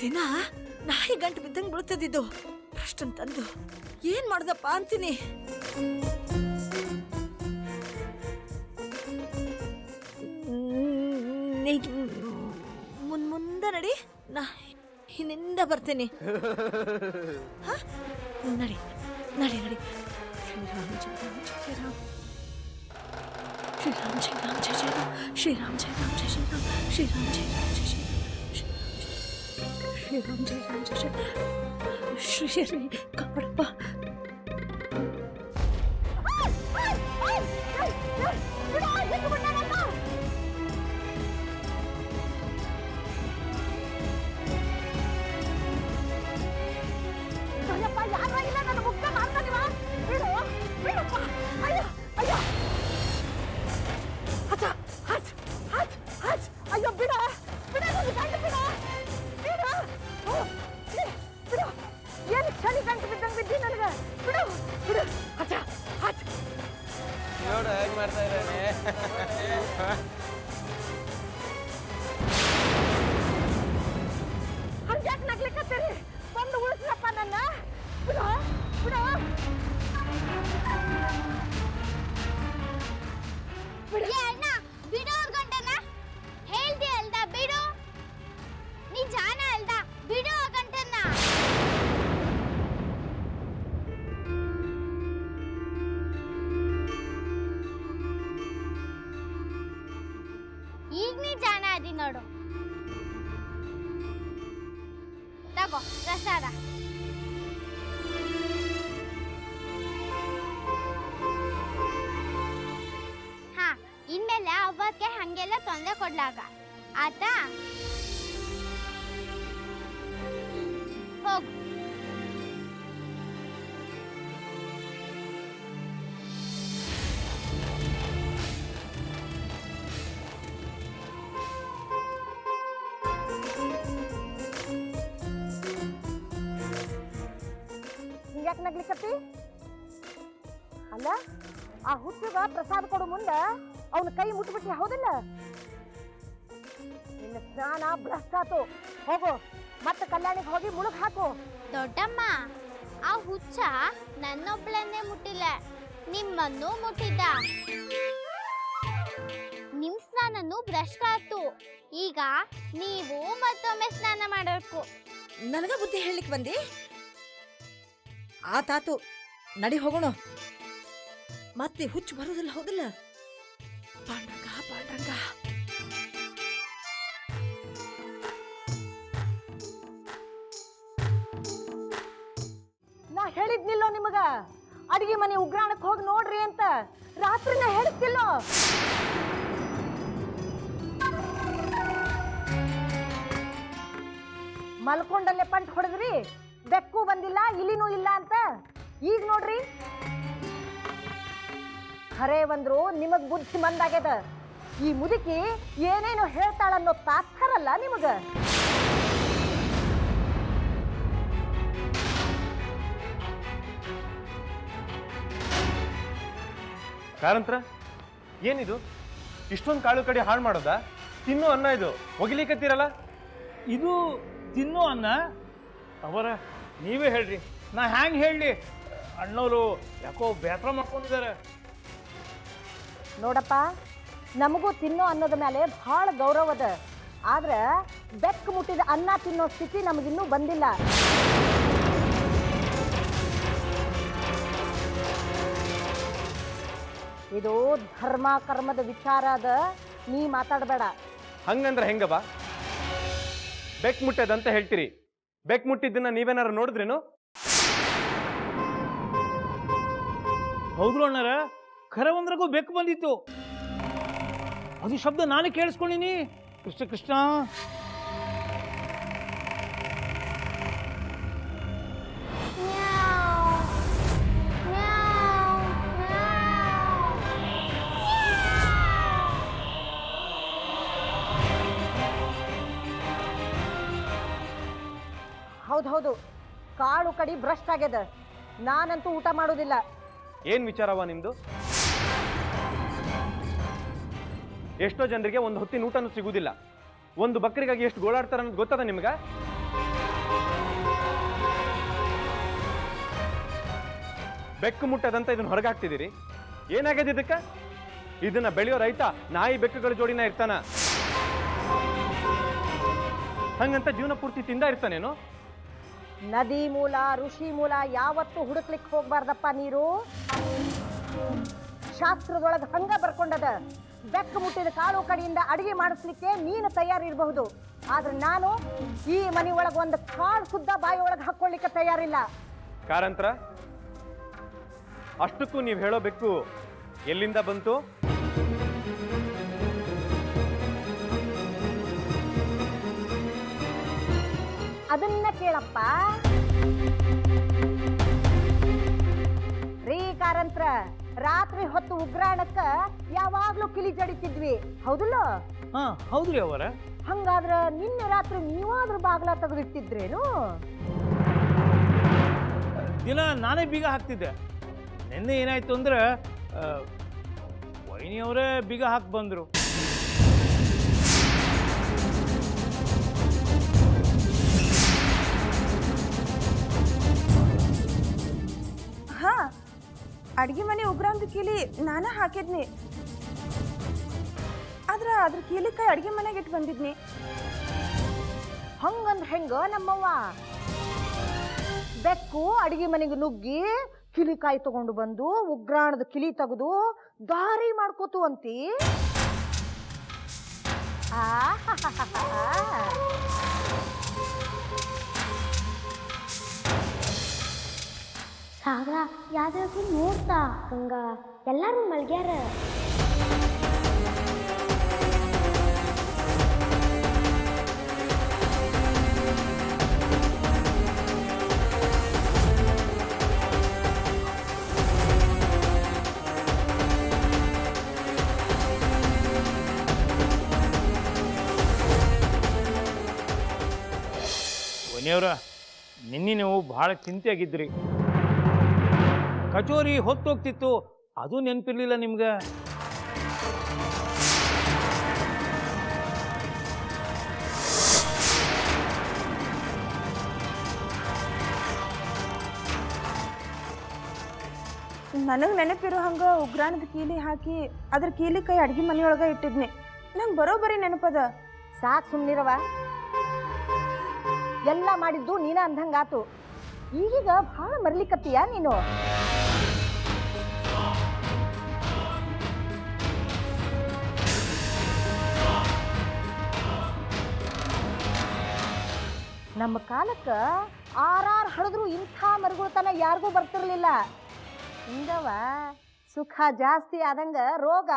ದಿನ ನಾಯಿ ಗಂಟು ಬಿದ್ದಂಗೆ ಬೀಳ್ತದಿದ್ದು ಅಷ್ಟನ್ ತಂದು ಏನ್ ಮಾಡ್ದಪ್ಪ ಅಂತೀನಿ. ಮುಂದೆ ನಡಿ, ನಾ ಹಿಂದಿಂದ ಬರ್ತೀನಿ. ನಡಿ ನಡಿ ನಡಿ. ಶ್ರೀರಾಮ್ ಜಯ ರಾಮ್ ಜಯ ರಾಮ್, ಶ್ರೀರಾಮ್ ಜಯ ರಾಮ್ ಜಯ ಜಯ ರಾಮ್, ಶ್ರೀರಾಮ್ ಜಯ ರಾಮ್ ಜಯ ಜಯ ರಾಮ್, ಶ್ರೀರಾಮ್ ಜಯ ರಾಮ್ ಜಯ ಜಯ ರಾಮ್, ಶ್ರೀರಾಮ್ ಜಯ ರಾಮ್ ಜಯ ಜಯ. ಶ್ರೀ ಕಾಪಾಡಪ್ಪ. ನೋಡು ಹೇಗೆ ಮಾಡ್ತಾ ಇದ್ದಾನೆ. ಹಂಗ್ಯಾಕೆ ನಗ್ಲಿಕ್ಕತ್ತೀರಿ? ಬಂದು ಉಳಿಸ್ರಪ್ಪ ನನ್ನ. ಬಿಡು ಬಿಡು ಬಿಡು ಅಣ್ಣ, ಬಿಡು ಅವ್ರ ಗಂಟನ. ಹೇಳ್ದಿ ಅಲ್ದ ಬಿಡು, ನೀ ಜಾನ ಅಲ್ದ ಬಿಡು ಆ ಗಂಟನ್ನ. ಈಗ ನೀ ಜಾನ ಅದಿ ನೋಡು. ತಗೋ ಪ್ರಸಾದ. ಹಾ, ಇನ್ಮೇಲೆ ಅವ್ವಕ್ಕೆ ಹಂಗೆಲ್ಲ ತೊಂದರೆ ಕೊಡ್ಲಾಗ ಆತಾ? ಹೋಗು. ಹಿಂಗ್ಯಾಕೆ ನಗ್ಲಿಕ್ಕತ್ತಿ? ಅಲ್ಲ, ಆ ಹುಟ್ಟಿಗ ಪ್ರಸಾದ ಕೊಡು ಮುಂದೆ ಅವನ ಕೈ ಮುಟ್ಬಿಟ್ಟಿ, ಹೌದಿಲ್ಲ? ನಿನ್ನ ಸ್ನಾನ ಭ್ರಷ್ಟ ಆತು. ಹೋಗು, ಮತ್ತೆ ಕಲ್ಯಾಣಿಗೆ ಹೋಗಿ ಮುಳುಗ್ ಹಾಕು. ದೊಡ್ಡಮ್ಮ, ಆ ಹುಚ್ಚ ನನ್ನೊಬ್ಳನ್ನೇ ಮುಟ್ಟಿಲ್ಲ, ನಿಮ್ಮನ್ನು ಮುಟ್ಟಿದ್ದ. ನಿಮ್ ಸ್ನಾನನು ಭ್ರಷ್ಟ ಆತು. ಈಗ ನೀವು ಮತ್ತೊಮ್ಮೆ ಸ್ನಾನ ಮಾಡಬೇಕು. ನನಗ ಬುದ್ಧಿ ಹೇಳಲಿಕ್ಕೆ ಬಂದಿ? ಆತಾತು, ನಡಿ ಹೋಗೋಣ. ಮತ್ತೆ ಹುಚ್ಚು ಬರೋದಿಲ್ಲ, ಹೌದಿಲ್ಲ? ಪಾಂಡ್ರಂಗ ಪಾಂಡ್ರಂಗ. ನಾ ಹೇಳಿದ್ನಿಲ್ಲೋ ನಿಮಗ, ಅಡಿಗೆ ಮನೆ ಉಗ್ರಾಣಕ್ಕೆ ಹೋಗಿ ನೋಡ್ರಿ ಅಂತ. ರಾತ್ರಿನ ಹೇಳಿದ್ದಿಲ್ಲೋ? ಮಲ್ಕೊಂಡಲ್ಲೇ ಪಂಟ್ ಹೊಡೆದ್ರಿ, ಬೆಕ್ಕು ಬಂದಿಲ್ಲ, ಇಲಿನೂ ಇಲ್ಲ ಅಂತ. ಈಗ ನೋಡ್ರಿ, ಖರೆ ಬಂದ್ರು ನಿಮಗ್ ಬುದ್ಧಿ ಮಂದಾಗ್ಯದ. ಈ ಮುದುಕಿ ಏನೇನು ಹೇಳ್ತಾಳನ್ನೋ ತಾತ್ಸಾರಲ್ಲ ನಿಮಗ. ಕಾರಂತ್ರ, ಏನಿದು? ಇಷ್ಟೊಂದು ಕಾಳು ಕಡಿ ಹಾಳು ಮಾಡೋದಾ? ತಿನ್ನೋ ಅನ್ನ ಇದು, ಒಗಿಲಿಕ್ಕತ್ತೀರಲ್ಲ? ಇದು ತಿನ್ನೋ ಅನ್ನ? ಅವರ ನೀವೇ ಹೇಳ್ರಿ, ನಾ ಹ್ಯಾಂಗೆ ಹೇಳಲಿ? ಅಣ್ಣವರು ಯಾಕೋ ಬೇಸರ ಮಾಡ್ಕೊಂಡಿದ್ದಾರೆ. ನೋಡಪ್ಪ, ನಮಗೂ ತಿನ್ನೋ ಅನ್ನೋದ ಮೇಲೆ ಬಹಳ ಗೌರವದ. ಆದ್ರೆ ಬೆಕ್ಕು ಮುಟ್ಟಿದ ಅನ್ನ ತಿನ್ನೋ ಸ್ಥಿತಿ ನಮಗಿನ್ನೂ ಬಂದಿಲ್ಲ. ಇದು ಧರ್ಮ ಕರ್ಮದ ವಿಚಾರ ಅದ, ನೀ ಮಾತಾಡಬೇಡ. ಹಂಗಂದ್ರೆ ಹೆಂಗವ? ಬೆಕ್ ಮುಟ್ಟದಂತ ಹೇಳ್ತೀರಿ, ಬೆಕ್ ಮುಟ್ಟಿದ್ದನ್ನ ನೀವೇನಾರು ನೋಡಿದ್ರೇನು? ಹೌದು ಅಣ್ಣರ, ಖರೆ ಒಂದ್ರಾಗೂ ಬೆಕ್ಕು ಬಂದಿತ್ತು. ಅದು ಶಬ್ದ ನಾನೇ ಕೇಳಿಸ್ಕೊಂಡಿನಿ. ಕೃಷ್ಣ ಕೃಷ್ಣ. ಹೌದು, ಕಾಳು ಕಡಿ ಭ್ರಷ್ಟ ಆಗ್ಯದ. ನಾನಂತೂ ಊಟ ಮಾಡೋದಿಲ್ಲ. ಏನ್ ವಿಚಾರವ ನಿಮ್ದು? ಎಷ್ಟೋ ಜನರಿಗೆ ಒಂದು ಹೊತ್ತಿನ ಊಟನೂ ಸಿಗುವುದಿಲ್ಲ. ಒಂದು ಬಕರಿಗಾಗಿ ಎಷ್ಟು ಗೋಳಾಡ್ತಾರೆ ಅನ್ನೋದು ಗೊತ್ತದ ನಿಮ್ಗ? ಬೆಕ್ಕು ಮುಟ್ಟದಂತ ಇದನ್ನ ಹೊರಗೆ ಹಾಕ್ತಿದ್ದೀರಿ? ಏನಾಗಿದೆ ಇದಕ್ಕೆ? ಇದನ್ನ ಬೆಳೆಯೋ ರೈತ ನಾಯಿ ಬೆಕ್ಕುಗಳ ಜೋಡಿನ ಇರ್ತಾನ? ಹಂಗಂತ ಜೀವನ ಪೂರ್ತಿ ತಿಂದ ಇರ್ತಾನೇನು? ನದಿ ಮೂಲ ಋಷಿ ಮೂಲ ಯಾವತ್ತೂ ಹುಡುಕ್ಲಿಕ್ಕೆ ಹೋಗ್ಬಾರ್ದಪ್ಪ. ನೀರು ಶಾಸ್ತ್ರದೊಳಗೆ ಹಂಗ ಬರ್ಕೊಂಡದ. ಬೆಕ್ಕು ಮುಟ್ಟಿದ ಕಾಳು ಕಡಿಯಿಂದ ಅಡಿಗೆ ಮಾಡಿಸ್ಲಿಕ್ಕೆ ನೀನು ತಯಾರಿರಬಹುದು, ಆದ್ರೆ ನಾನು ಈ ಮನೆ ಒಳಗೆ ಒಂದು ಕಾಳು ಸುದ್ದ ಬಾಯಿ ಒಳಗೆ ಹಾಕೊಳ್ಳಿಕ್ಕೆ ತಯಾರಿಲ್ಲ. ಕಾರಂತ್ರ, ಅಷ್ಟಕ್ಕೂ ನೀವು ಹೇಳೋ ಬೆಕ್ಕು ಎಲ್ಲಿಂದ ಬಂತು? ಅದನ್ನ ಕೇಳಪ್ಪ. ರೀ ಕಾರಂತ್ರ, ರಾತ್ರಿ ಹೊತ್ತು ಉಗ್ರಾಣಕ್ಕ ಯಾವಾಗ್ಲೂ ಕಿಲಿ ಜಡಿತಿದ್ವಿ, ಹೌದಲ್ಲ? ಹಾ ಹೌದ್ರಿ ಅವರ. ಹಂಗಾದ್ರ ನಿನ್ನೆ ರಾತ್ರಿ ನೀವಾದ್ರೂ ಬಾಗ್ಲ ತೆಗೆದಿಟ್ಟಿದ್ರೇನು? ದಿನ ನಾನೇ ಬೀಗ ಹಾಕ್ತಿದ್ದೆ. ನಿನ್ನೆ ಏನಾಯ್ತು ಅಂದ್ರೆ ವೈನಿಯವರೇ ಬೀಗ ಹಾಕಿ ಬಂದರು. ಹಾ, ಅಡ್ಗೆ ಮನೆ ಉಗ್ರಾಂದು ಕೀಲಿ ನಾನ ಹಾಕಿದ್ನಿ. ಆದ್ರ ಅದ್ರ ಕೀಲಿಕಾಯಿ ಅಡ್ಗೆ ಮನೆಗೆ ಇಟ್ಟು ಬಂದಿದ್ನಿ. ಹಂಗಂದ್ರ ಹೆಂಗ ನಮ್ಮವ್ವ? ಬೆಕ್ಕು ಅಡಿಗೆ ಮನೆಗೆ ನುಗ್ಗಿ ಕಿಲಿಕಾಯಿ ತಗೊಂಡು ಬಂದು ಉಗ್ರಾಣದ ಕಿಲಿ ತೆಗೆದು ದಾರಿ ಮಾಡ್ಕೋತು ಅಂತಿ? ಸಾಗರ ಯಾವ್ದಾದ್ರು ನೋಡ್ತಾ ಹಂಗ ಎಲ್ಲಾರು ಮಲ್ಗ್ಯಾರ. ವೈನಿಯವರ, ನಿನ್ನೆ ನೀವು ಭಾಳ ಚಿಂತೆಯಾಗಿದ್ರಿ. ಕಚೋರಿ ಹೊತ್ತೋಗ್ತಿತ್ತು, ಅದು ನೆನಪಿರ್ಲಿಲ್ಲ ನಿಮ್ಗೆ. ನನಗೆ ನೆನಪಿರೋ ಹಂಗ ಉಗ್ರಾಣದ ಕೀಲಿ ಹಾಕಿ ಅದ್ರ ಕೀಲಿಕಾಯಿ ಅಡ್ಗೆ ಮನೆಯೊಳಗೆ ಇಟ್ಟಿದ್ನಿ. ನಂಗೆ ಬರೋಬ್ಬರಿ ನೆನಪದ. ಸಾಕ್ ಸುಮ್ನಿರವ. ಎಲ್ಲ ಮಾಡಿದ್ದು ನೀನ ಅಂದಂಗಾತು. ಈಗೀಗ ಭಾಳ ಮರ್ಲಿಕತ್ತೀಯ ನೀನು. ನಮ್ಮ ಕಾಲಕ್ಕ ಆರಾರು ಹಳದ್ರು ಇಂಥ ಮರುಗುಳ್ತನ ಯಾರಿಗೂ ಬರ್ತಿರ್ಲಿಲ್ಲ. ಹಿಂಗವ ಸುಖ ಜಾಸ್ತಿ ಆದಂಗ ರೋಗ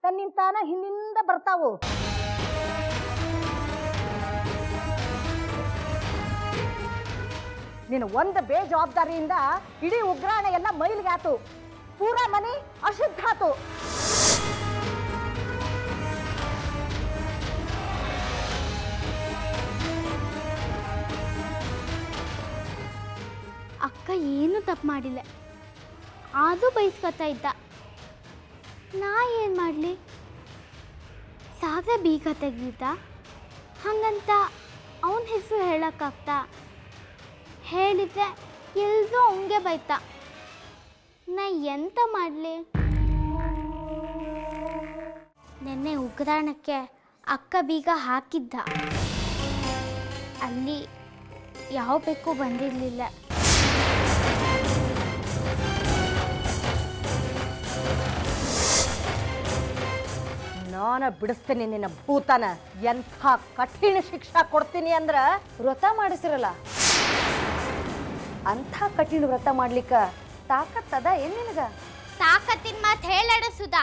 ತನ್ನಿಂತಾನ ಹಿಂದಿಂದ ಬರ್ತಾವು. ನೀನು ಒಂದು ಬೇಜವಾಬ್ದಾರಿಯಿಂದ ಇಡೀ ಉಗ್ರಾಣ ಎಲ್ಲ ಮೈಲಿಗೆ ಆತು. ಪೂರಾ ಮನೆ ಅಶುದ್ಧ ಆತು. ಅಕ್ಕ ಏನು ತಪ್ಪು ಮಾಡಿಲ್ಲ, ಆದರೂ ಬೈಸ್ಕೊತಾ ಇದ್ದ. ನಾ ಏನು ಮಾಡಲಿ? ಸಾಗರ ಬೀಗ ತೆಗ್ದಿದ್ದ, ಹಂಗಂತ ಅವನ ಹೆಸರು ಹೇಳೋಕ್ಕಾಗ್ತಾ? ಹೇಳಿದ್ರೆ ಎಲ್ಲರೂ ಅವನಿಗೆ ಬೈತಾ. ನಾ ಎಂತ ಮಾಡಲಿ? ನೆನ್ನೆ ಉಗ್ರಾಣಕ್ಕೆ ಅಕ್ಕ ಬೀಗ ಹಾಕಿದ್ದ, ಅಲ್ಲಿ ಯಾವ ಬೆಕ್ಕು ಬಂದಿರಲಿಲ್ಲ. ನಾನು ಬಿಡಿಸ್ತೇನೆ ನಿನ್ನ ಭೂತನ. ಎಂಥ ಕಠಿಣ ಶಿಕ್ಷಾ ಕೊಡ್ತೀನಿ ಅಂದ್ರ ವ್ರತ ಮಾಡಿಸಿರಲ್ಲ. ಅಂಥ ಕಠಿಣ ವ್ರತ ಮಾಡ್ಲಿಕ್ಕ ತಾಕತ್ತದ ಏನ್ ನಿನಗ? ತಾಕತ್ತಿನ ಮಾತು ಹೇಳಡ ಸುಧಾ.